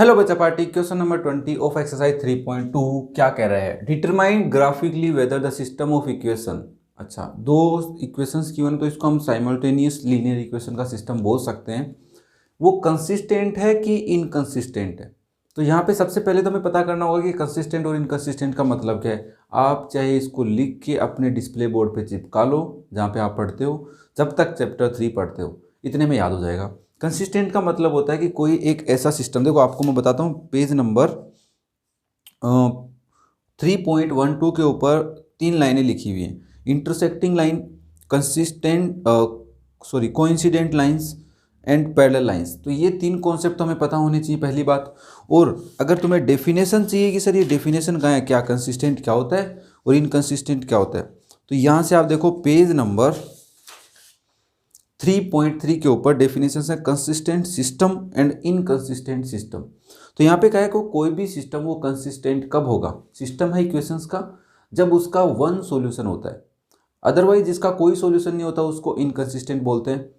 Hello बच्चा party question number 20 of exercise 3.2 क्या कह रहा है। Determine graphically whether the system of equation. अच्छा, दो इक्वेशंस गिवन तो इसको हम साइमल्टेनियस लीनियर इक्वेशन का सिस्टम बोल सकते हैं। वो कंसिस्टेंट है कि इनकंसिस्टेंट है। तो यहाँ पे सबसे पहले तो हमें पता करना होगा कि कंसिस्टेंट और इनकंसिस्टेंट का मतलब क्या है। आप चाहे इसको लिख के अपने डिस्प्ले बोर्ड पे चिपका लो जहाँ पे आप पढ़ते हो, जब तक चैप्टर 3 पढ़ते हो इतने में याद हो जाएगा। कंसिस्टेंट का मतलब होता है कि कोई एक ऐसा सिस्टम, देखो आपको मैं बताता हूँ, पेज नंबर 3.12 के ऊपर 3 लाइनें लिखी हुई हैं। Intersecting line, consistent coincident lines and parallel lines. तो ये 3 कॉन्सेप्ट हमें पता होने चाहिए पहली बात। और अगर तुम्हें डेफिनेशन चाहिए कि सर ये डेफिनेशन कहाँ है, क्या कंसिस्टेंट क्या होता है और इनकंसिस्टेंट क्या होता है, तो यहाँ से आप देखो पेज नंबर 3.3 के ऊपर डेफिनेशन है consistent system and inconsistent system. तो यहाँ पे क्या है को कोई भी सिस्टम वो कंसिस्टेंट कब होगा, सिस्टम है इक्वेशंस का, जब उसका वन सॉल्यूशन होता है। अदरवाइज जिसका कोई सॉल्यूशन नहीं होता उसको इनकंसिस्टेंट बोलते हैं।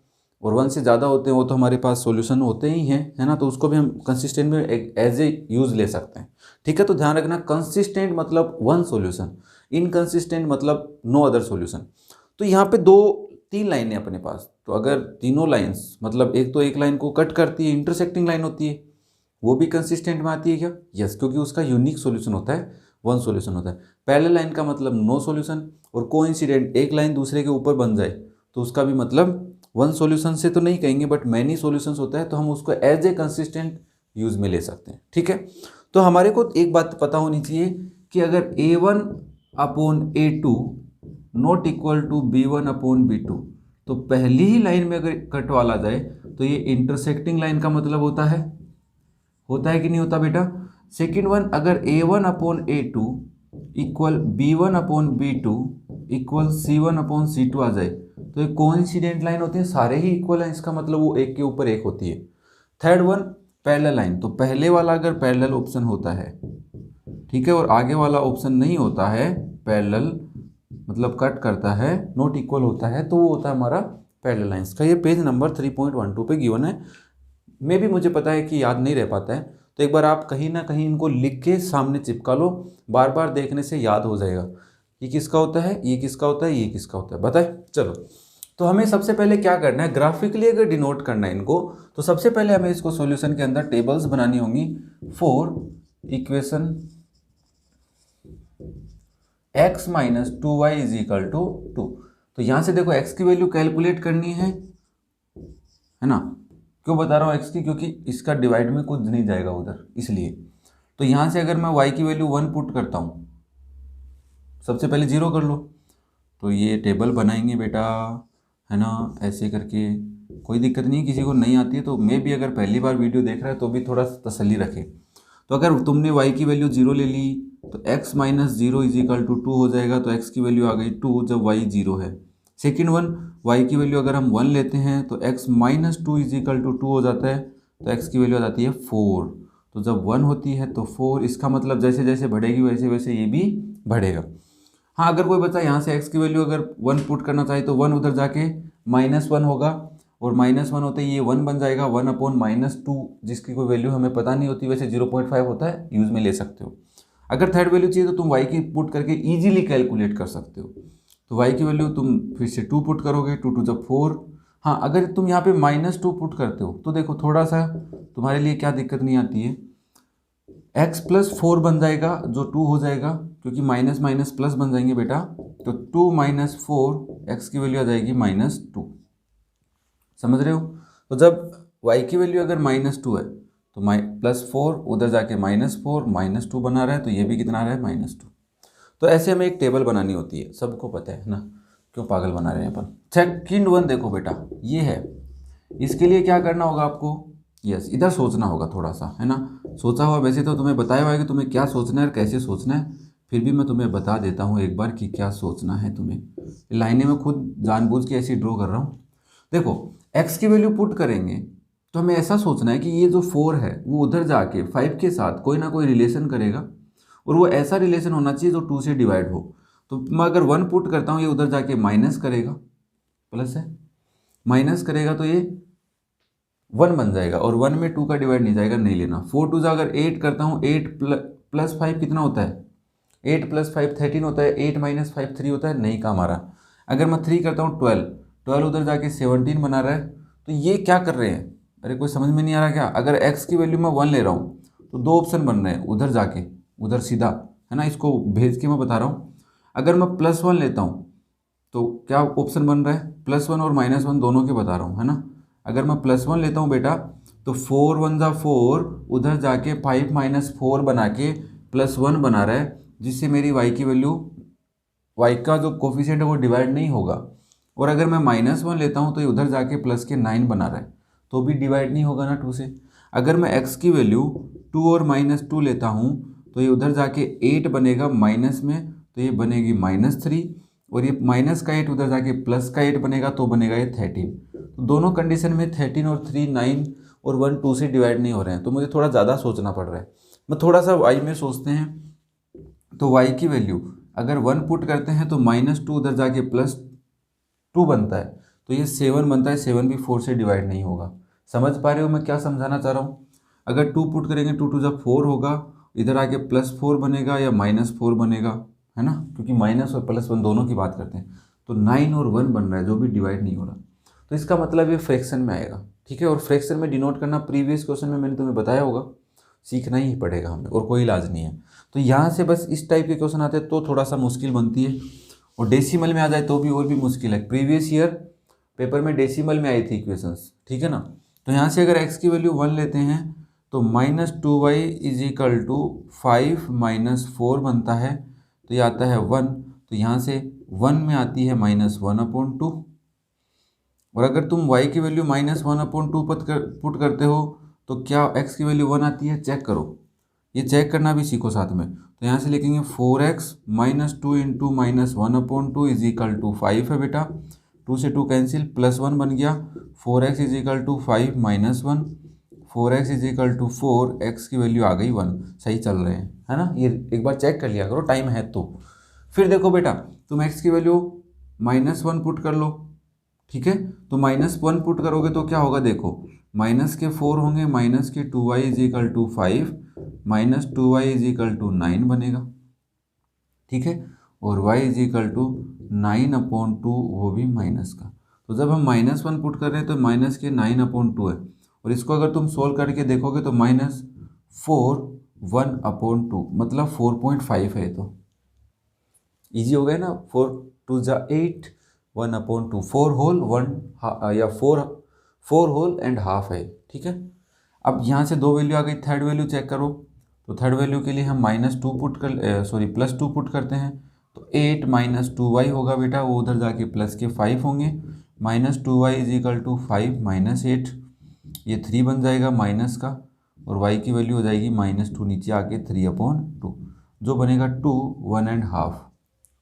और वन से ज़्यादा होते हैं वो तो हमारे पास सॉल्यूशन होते ही हैं, है ना, तो उसको भी हम कंसिस्टेंट में एज ए यूज ले सकते हैं। ठीक है, तो ध्यान रखना कंसिस्टेंट मतलब वन सॉल्यूशन, इनकंसिस्टेंट मतलब नो अदर सॉल्यूशन। तो यहाँ पे 3 लाइनें अपने पास, तो अगर तीनों लाइंस मतलब एक तो एक लाइन को कट करती है, इंटरसेक्टिंग लाइन होती है, वो भी कंसिस्टेंट में आती है क्या? यस, क्योंकि उसका यूनिक सॉल्यूशन होता है, वन सॉल्यूशन होता है। पैरेलल लाइन का मतलब नो सॉल्यूशन, और कोइंसिडेंट एक लाइन दूसरे के ऊपर बन जाए तो उसका भी मतलब वन सॉल्यूशन से तो नहीं कहेंगे बट मैनी सॉल्यूशंस होता है, तो हम उसको एज ए कंसिस्टेंट यूज में ले सकते हैं। ठीक है, तो हमारे को एक बात पता होनी चाहिए कि अगर A1/A2 not equal to B1/B2, तो पहली ही लाइन में अगर कट वाला जाए तो ये इंटरसेक्टिंग लाइन का मतलब होता है कि नहीं होता बेटा। सेकेंड वन, अगर A1/A2 equal B1/B2 equal C1/C2 आ जाए तो ये कोइंसिडेंट लाइन होती है, सारे ही इक्वल हैं, इसका मतलब वो एक के ऊपर एक होती है। थर्ड वन, पैरेलल लाइन, तो पहले वाला अगर पैरेलल ऑप्शन होता है, ठीक है, और आगे वाला ऑप्शन नहीं होता है, पैरेलल मतलब कट करता है, नॉट इक्वल होता है, तो वो होता है हमारा पैरेलल लाइंस का। ये पेज नंबर 3.12 पे गिवन है। मे भी मुझे पता है कि याद नहीं रह पाता है, तो एक बार आप कहीं ना कहीं इनको लिख के सामने चिपका लो, बार बार देखने से याद हो जाएगा। ये किसका होता है, ये किसका होता है, ये किसका होता है, बताए। चलो, तो हमें सबसे पहले क्या करना है, ग्राफिकली अगर डिनोट करना है इनको, तो सबसे पहले हमें इसको सॉल्यूशन के अंदर टेबल्स बनानी होंगी for equation x minus 2y is equal to 2। तो यहां से देखो x की वैल्यू कैलकुलेट करनी है ना। क्यों बता रहा हूँ x की, क्योंकि इसका डिवाइड में कुछ नहीं जाएगा उधर, इसलिए। तो यहां से अगर मैं y की वैल्यू 1 पुट करता हूँ, सबसे पहले 0 कर लो, तो ये टेबल बनाएंगे बेटा, है ना, ऐसे करके। कोई दिक्कत नहीं है, किसी को नहीं आती है तो मैं भी अगर पहली बार वीडियो देख रहा है तो भी थोड़ा तसल्ली रखे। तो अगर तुमने y की वैल्यू 0 ले ली तो x minus 0 is equal to 2 हो जाएगा, तो x की वैल्यू आ गई 2 जब y 0 है। सेकेंड वन, y की वैल्यू अगर हम 1 लेते हैं तो x minus 2 is equal to 2 हो जाता है, तो x की वैल्यू आ जाती है 4। तो जब 1 होती है तो 4, इसका मतलब जैसे जैसे बढ़ेगी वैसे वैसे ये भी बढ़ेगा। हाँ, अगर कोई बच्चा यहाँ से x की वैल्यू अगर 1 पुट करना चाहे तो 1 उधर जाके -1 होगा, और -1 होते ही ये 1 बन जाएगा, 1/-2, जिसकी कोई वैल्यू हमें पता नहीं होती, वैसे 0.5 होता है, यूज में ले सकते हो। अगर थर्ड वैल्यू चाहिए तो तुम y की पुट करके इजीली कैलकुलेट कर सकते हो। तो y की वैल्यू तुम फिर से 2 पुट करोगे, 2 जब 4। हाँ, अगर तुम यहाँ पे -2 पुट करते हो तो देखो थोड़ा सा तुम्हारे लिए क्या दिक्कत नहीं आती है, x प्लस 4 बन जाएगा जो 2 हो जाएगा, क्योंकि माइनस माइनस प्लस बन जाएंगे बेटा, तो 2 माइनस 4, x की वैल्यू आ जाएगी -2। समझ रहे हो? तो जब y की वैल्यू अगर -2 है तो +4 उधर जाके -4, -2 बना रहा है, तो ये भी कितना आ रहा है, -2। तो ऐसे हमें एक टेबल बनानी होती है, सबको पता है ना, क्यों पागल बना रहे हैं अपन। सेकंड वन देखो बेटा, ये है, इसके लिए क्या करना होगा आपको, यस, इधर सोचना होगा थोड़ा सा, है ना। सोचा हुआ वैसे तो तुम्हें बताया हुआ है कि तुम्हें क्या सोचना है और कैसे सोचना है, फिर भी मैं तुम्हें बता देता हूँ एक बार कि क्या सोचना है तुम्हें। लाइनें मैं खुद जानबूझ के ऐसी ड्रॉ कर रहा हूँ। देखो, x की वैल्यू पुट करेंगे तो हमें ऐसा सोचना है कि ये जो 4 है वो उधर जाके 5 के साथ कोई ना कोई रिलेशन करेगा, और वो ऐसा रिलेशन होना चाहिए जो 2 से डिवाइड हो। तो मैं अगर 1 पुट करता हूँ, ये उधर जाके माइनस करेगा, प्लस है, माइनस करेगा तो ये 1 बन जाएगा और 1 में 2 का डिवाइड नहीं जाएगा, नहीं लेना। 4 टू जा अगर 8 करता हूँ, 8 प्लस 5 कितना होता है, 8 प्लस 5 13 होता है, 8 माइनस 5 3 होता है, नहीं काम आ रहा। अगर मैं 3 करता हूँ 12, 12 उधर जाके 17 बना रहा है। तो ये क्या कर रहे हैं, अरे कोई समझ में नहीं आ रहा क्या? अगर x की वैल्यू मैं 1 ले रहा हूँ तो 2 ऑप्शन बन रहे हैं, उधर जाके उधर सीधा, है ना, इसको भेज के मैं बता रहा हूँ। अगर मैं +1 लेता हूँ तो क्या ऑप्शन बन रहा है, +1 और -1 दोनों के बता रहा हूँ, है ना। अगर मैं +1 लेता हूँ बेटा तो 4 1 जा 4, उधर जाके 5 - 4 बना के +1 बना रहा है, जिससे मेरी y की वैल्यू, y का जो कोफिशिएंट है वो डिवाइड नहीं होगा। और अगर मैं -1 लेता हूँ तो ये उधर जाके प्लस के 9 बना रहा है, तो भी डिवाइड नहीं होगा ना 2 से। अगर मैं x की वैल्यू 2 और -2 लेता हूँ तो ये उधर जाके 8 बनेगा माइनस में, तो ये बनेगी -3, और ये माइनस का 8 उधर जाके प्लस का 8 बनेगा, तो बनेगा ये 13। तो दोनों कंडीशन में 13 और 3 9 और 1 2 से डिवाइड नहीं हो रहे हैं, तो मुझे थोड़ा ज़्यादा सोचना पड़ रहा है। मैं थोड़ा सा y में सोचते हैं, तो y की वैल्यू अगर 1 पुट करते हैं तो -2 उधर जाके +2 बनता है, तो ये 7 बनता है। 7 भी 4 से डिवाइड नहीं होगा। समझ पा रहे हो मैं क्या समझाना चाह रहा हूँ? अगर 2 पुट करेंगे 2 2 जा 4 होगा, इधर आके +4 बनेगा या -4 बनेगा, है ना, क्योंकि माइनस और +1 दोनों की बात करते हैं। तो 9 और 1 बन रहा है जो भी डिवाइड नहीं हो रहा, तो इसका मतलब ये फ्रैक्शन में आएगा, ठीक है। और फ्रैक्शन में डिनोट करना प्रीवियस क्वेश्चन में मैंने तुम्हें बताया होगा, सीखना ही पड़ेगा हमें और कोई इलाज नहीं है। तो यहाँ से बस इस टाइप के क्वेश्चन आते हैं तो थोड़ा सा मुश्किल बनती है, और डेसिमल में आ जाए तो भी और भी मुश्किल है। प्रीवियस ईयर पेपर में डेसिमल में आई थी इक्वेशंस, ठीक है ना। तो यहाँ से अगर x की वैल्यू 1 लेते हैं तो -2y = 5 - 4 बनता है, तो ये आता है 1। तो यहाँ से 1 में आती है -1/2, और अगर तुम y की वैल्यू -1/2 पुट करते हो तो क्या x की वैल्यू 1 आती है, चेक करो। ये चेक करना भी सीखो साथ में। तो यहाँ से लिखेंगे 4x - 2 × -1/2 = 5 है बेटा। 2 से 2 कैंसिल, +1 बन गया। 4x = 5 - 1, 4x = 4, x की वैल्यू आ गई 1। सही चल रहे हैं, है ना। ये एक बार चेक कर लिया करो, टाइम है तो। फिर देखो बेटा, तुम x की वैल्यू -1 पुट कर लो, ठीक है। तो -1 पुट करोगे तो क्या होगा, देखो माइनस के 4 होंगे, माइनस के 2y = 5 - 2y = 9 बनेगा, ठीक है। और y = 9/2, वो भी माइनस का। तो जब हम -1 पुट कर रहे हैं तो माइनस के 9/2 है, और इसको अगर तुम सोल्व करके देखोगे तो -4 1/2 मतलब 4.5 है। तो इजी हो गया ना। 4 2 जा 8, 1/2, 4 होल 1 या 4 होल एंड हाफ है, ठीक है। अब यहाँ से दो वैल्यू आ गई, थर्ड वैल्यू चेक करो। तो थर्ड वैल्यू के लिए हम -2 पुट कर +2 पुट करते हैं, तो 8 - 2y होगा बेटा, वो उधर जाके प्लस के 5 होंगे। -2y = 5 - 8, ये 3 बन जाएगा माइनस का, और y की वैल्यू हो जाएगी -2, नीचे आके 3/2, जो बनेगा 2 1.5,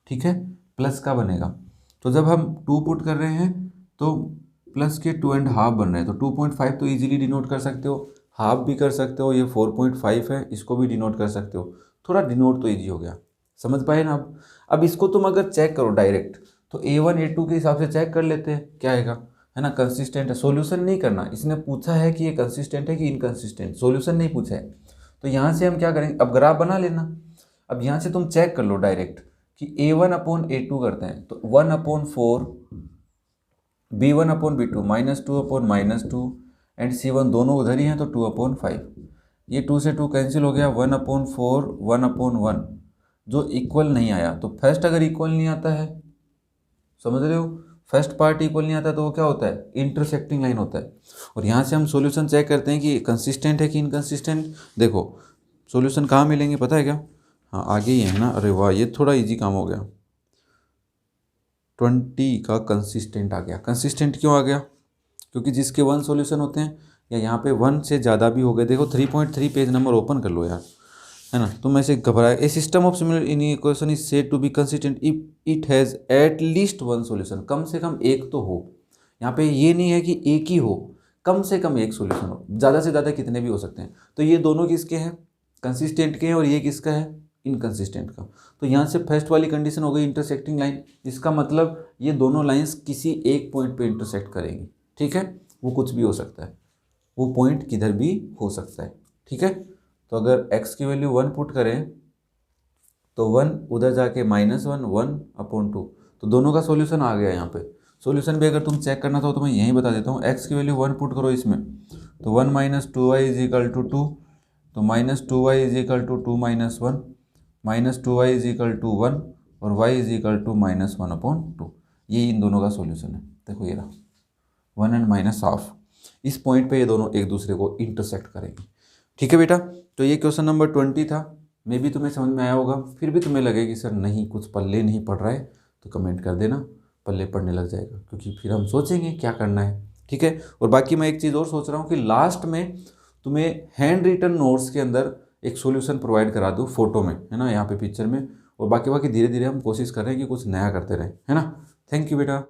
ठीक है, प्लस का बनेगा। तो जब हम 2 पुट कर रहे हैं तो प्लस के 2.5 बन रहे हैं, तो 2.5 तो इजीली डिनोट कर सकते हो, हाफ भी कर सकते हो। ये 4.5 है, इसको भी डिनोट कर सकते हो। थोड़ा डिनोट तो इजी हो गया, समझ पाए ना। अब इसको तुम अगर चेक करो डायरेक्ट, तो A1 A2 के हिसाब से चेक कर लेते हैं क्या आएगा, है ना। कंसिस्टेंट है, सॉल्यूशन नहीं करना। इसने पूछा है कि ये कंसिस्टेंट है कि इनकंसिस्टेंट, सॉल्यूशन नहीं पूछा है। तो यहाँ से हम क्या करेंगे, अब ग्राफ बना लेना। अब यहाँ से तुम चेक कर लो डायरेक्ट कि A1/A2 करते हैं, तो 1/4, B1/B2 -2/-2 एंड C1 दोनों उधर ही हैं, तो 2/5। ये 2 से 2 कैंसिल हो गया, 1/4 1/1, जो इक्वल नहीं आया। तो फर्स्ट अगर इक्वल नहीं आता है, समझ रहे हो, फर्स्ट पार्ट इक्वल नहीं आता तो वो क्या होता है, इंटरसेक्टिंग लाइन होता है। और यहाँ से हम सॉल्यूशन चेक करते हैं कि कंसिस्टेंट है कि इनकंसिस्टेंट। देखो सॉल्यूशन कहाँ मिलेंगे पता है क्या, हाँ आगे ही है ना। अरे वाह, ये थोड़ा इजी काम हो गया। 20 का कंसिस्टेंट आ गया। कंसिस्टेंट क्यों आ गया, क्योंकि जिसके 1 सॉल्यूशन होते हैं, या यहाँ पे 1 से ज़्यादा भी हो गए। देखो 3.3 पेज नंबर ओपन कर लो यार, है ना। तुम ऐसे घबराए, a system of similar in equation is said to be consistent if it has at least 1 solution. कम से कम एक तो हो। यहाँ पे ये नहीं है कि एक ही हो, कम से कम एक सॉल्यूशन हो। ज़्यादा से ज़्यादा कितने भी हो सकते हैं। तो ये दोनों किसके हैं, कंसिस्टेंट के हैं, और ये किसका है, इनकंसिस्टेंट का। तो यहाँ से फर्स्ट वाली कंडीशन हो गई इंटरसेक्टिंग लाइन। इसका मतलब ये दोनों लाइंस किसी एक पॉइंट पे इंटरसेक्ट करेंगी, ठीक है, वो कुछ भी हो सकता है। वो पॉइंट किधर भी हो सकता है, ठीक है। तो अगर x की वैल्यू 1 पुट करें तो 1 उधर जाके -1 1/2, तो दोनों का सॉल्यूशन आ गया यहाँ पे। सॉल्यूशन भी अगर तुम चेक करना चाहो तो मैं यहीं बता देता हूँ। x की वैल्यू 1 पुट करो इसमें, तो 1 - 2y = 2, तो -2y = 2 - 1 -2y = 1 और y = -1/2। ये इन दोनों का सॉल्यूशन है। देखो ये रहा 1 and -1/2। इस पॉइंट पे ये दोनों एक दूसरे को इंटरसेक्ट करेंगे, ठीक है बेटा। तो ये क्वेश्चन नंबर 20 था। मे भी तुम्हें समझ में आया होगा। फिर भी तुम्हें लगे कि सर नहीं, कुछ पल्ले नहीं पड़ रहा है, तो कमेंट कर देना, पल्ले पड़ने लग जाएगा, क्योंकि फिर हम सोचेंगे क्या करना है, ठीक है। और बाकी मैं एक चीज़ और सोच रहा हूँ कि लास्ट में तुम्हें हैंड रिटन नोट्स के अंदर एक सॉल्यूशन प्रोवाइड करा दूँ फोटो में, है ना, यहाँ पे पिक्चर में। और बाकी धीरे धीरे हम कोशिश कर रहे हैं कि कुछ नया करते रहें, है ना। थैंक यू बेटा।